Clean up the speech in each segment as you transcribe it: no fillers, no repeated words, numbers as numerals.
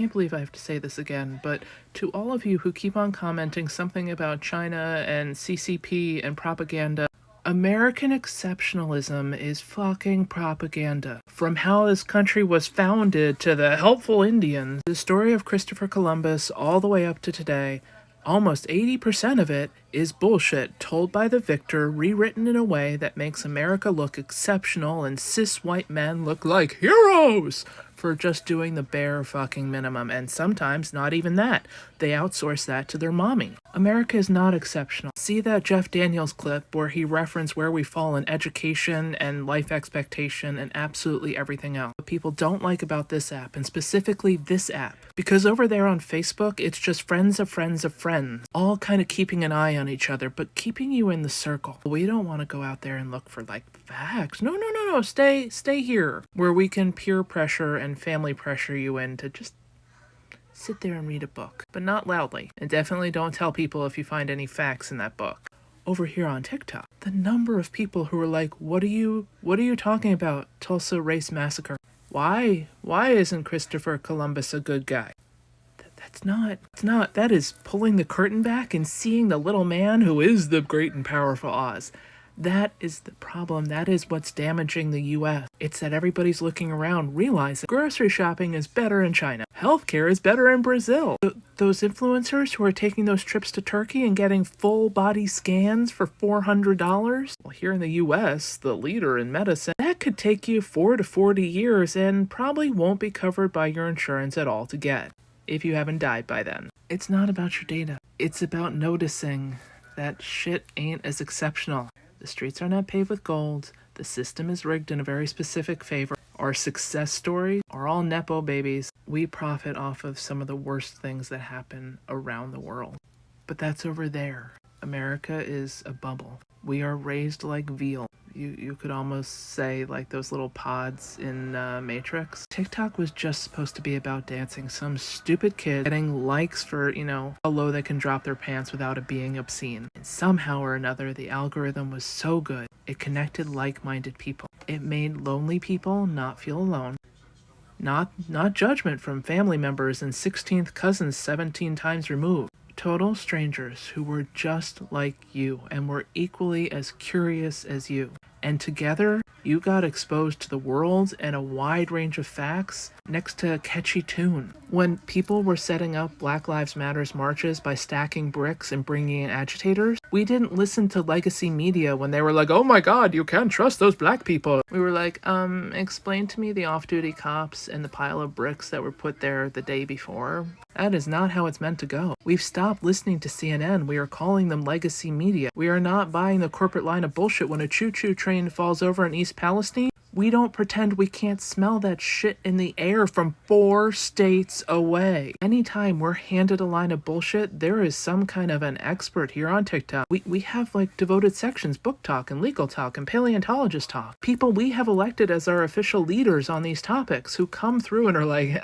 can't believe I have to say this again, but to all of you who keep on commenting something about China and CCP and propaganda, American exceptionalism is fucking propaganda. From how this country was founded to the helpful Indians, the story of Christopher Columbus all the way up to today, almost 80% of it is bullshit told by the victor, rewritten in a way that makes America look exceptional and cis white men look like heroes for just doing the bare fucking minimum, and sometimes not even that. They outsource that to their mommy. America is not exceptional. See that Jeff Daniels clip where he referenced where we fall in education and life expectation and absolutely everything else. What people don't like about this app, and specifically this app, because over there on Facebook, it's just friends of friends of friends, all kind of keeping an eye on each other, but keeping you in the circle. We don't want to go out there and look for like facts. No. Stay here where we can peer pressure and family pressure you in to just sit there and read a book, but not loudly. And definitely don't tell people if you find any facts in that book. Over here on TikTok, the number of people who are like, what are you talking about? Tulsa Race Massacre. Why isn't Christopher Columbus a good guy? It's not. That is pulling the curtain back and seeing the little man who is the great and powerful Oz. That is the problem. That is what's damaging the U.S. It's that everybody's looking around, realizing grocery shopping is better in China. Healthcare is better in Brazil. Those influencers who are taking those trips to Turkey and getting full body scans for $400? Well, here in the U.S., the leader in medicine, that could take you 4 to 40 years and probably won't be covered by your insurance at all to get, if you haven't died by then. It's not about your data. It's about noticing that shit ain't as exceptional. The streets are not paved with gold. The system is rigged in a very specific favor. Our success stories are all Nepo babies. We profit off of some of the worst things that happen around the world. But that's over there. America is a bubble. We are raised like veal. You could almost say like those little pods in Matrix. TikTok was just supposed to be about dancing. Some stupid kid getting likes for, how low they can drop their pants without it being obscene. And somehow or another, the algorithm was so good. It connected like-minded people. It made lonely people not feel alone. Not judgment from family members and 16th cousins 17 times removed. Total strangers who were just like you and were equally as curious as you. And together, you got exposed to the world and a wide range of facts next to a catchy tune. When people were setting up Black Lives Matter's marches by stacking bricks and bringing in agitators, we didn't listen to legacy media when they were like, oh my god, you can't trust those black people. We were like, explain to me the off-duty cops and the pile of bricks that were put there the day before. That is not how it's meant to go. We've stopped listening to CNN. We are calling them legacy media. We are not buying the corporate line of bullshit when a choo-choo train falls over in East Palestine. We don't pretend we can't smell that shit in the air from 4 states away. Anytime we're handed a line of bullshit, there is some kind of an expert here on TikTok. We have like devoted sections, book talk and legal talk and paleontologist talk. People we have elected as our official leaders on these topics who come through and are like,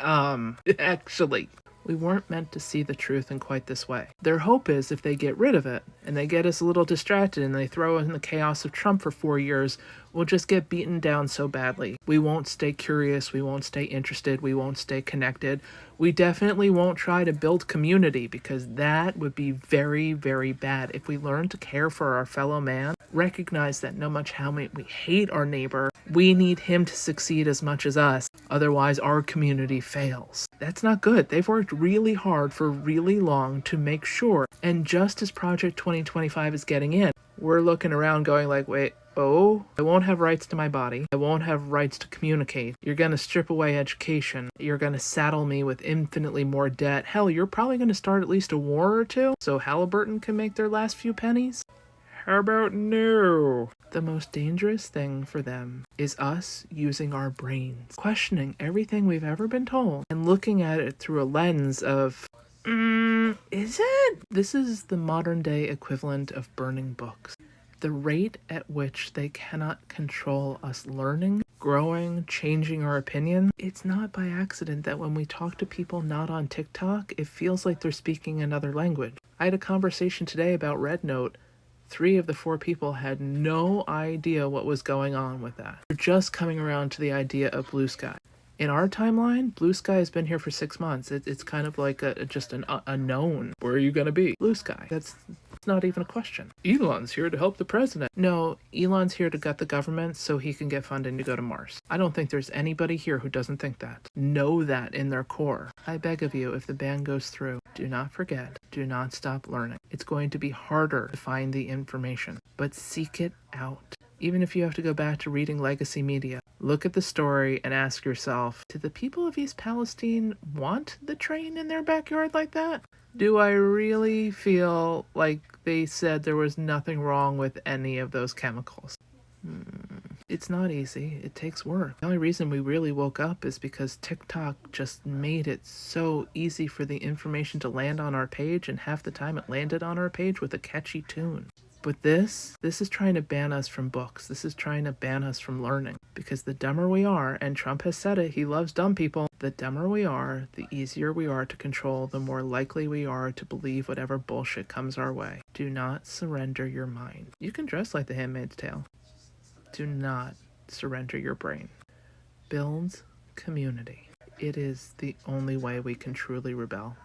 actually. We weren't meant to see the truth in quite this way. Their hope is if they get rid of it, and they get us a little distracted, and they throw in the chaos of Trump for 4 years, we'll just get beaten down so badly. We won't stay curious, we won't stay interested, we won't stay connected. We definitely won't try to build community, because that would be very, very bad. If we learn to care for our fellow man, recognize that no matter how much we hate our neighbor, we need him to succeed as much as us. Otherwise, our community fails. That's not good. They've worked really hard for really long to make sure. And just as Project 2025 is getting in, we're looking around going like, wait, oh, I won't have rights to my body. I won't have rights to communicate. You're going to strip away education. You're going to saddle me with infinitely more debt. Hell, you're probably going to start at least a war or two so Halliburton can make their last few pennies. How about no? The most dangerous thing for them is us using our brains, questioning everything we've ever been told, and looking at it through a lens of, is it? This is the modern day equivalent of burning books. The rate at which they cannot control us learning, growing, changing our opinion, it's not by accident that when we talk to people not on TikTok, it feels like they're speaking another language. I had a conversation today about Red Note. 3 of the 4 people had no idea what was going on with that. They're just coming around to the idea of Blue Sky. In our timeline, Blue Sky has been here for 6 months. It's kind of like just a known. Where are you going to be? Blue Sky. That's not even a question. Elon's here to help the president. No, Elon's here to gut the government so he can get funding to go to Mars. I don't think there's anybody here who doesn't think that. Know that in their core. I beg of you, if the ban goes through, do not forget. Do not stop learning. It's going to be harder to find the information, but seek it out. Even if you have to go back to reading legacy media, look at the story and ask yourself, do the people of East Palestine want the train in their backyard like that? Do I really feel like they said there was nothing wrong with any of those chemicals? It's not easy. It takes work. The only reason we really woke up is because TikTok just made it so easy for the information to land on our page, and half the time it landed on our page with a catchy tune. But this is trying to ban us from books. This is trying to ban us from learning. Because the dumber we are, and Trump has said it, he loves dumb people, the dumber we are, the easier we are to control, the more likely we are to believe whatever bullshit comes our way. Do not surrender your mind. You can dress like the Handmaid's Tale. Do not surrender your brain. Build community. It is the only way we can truly rebel.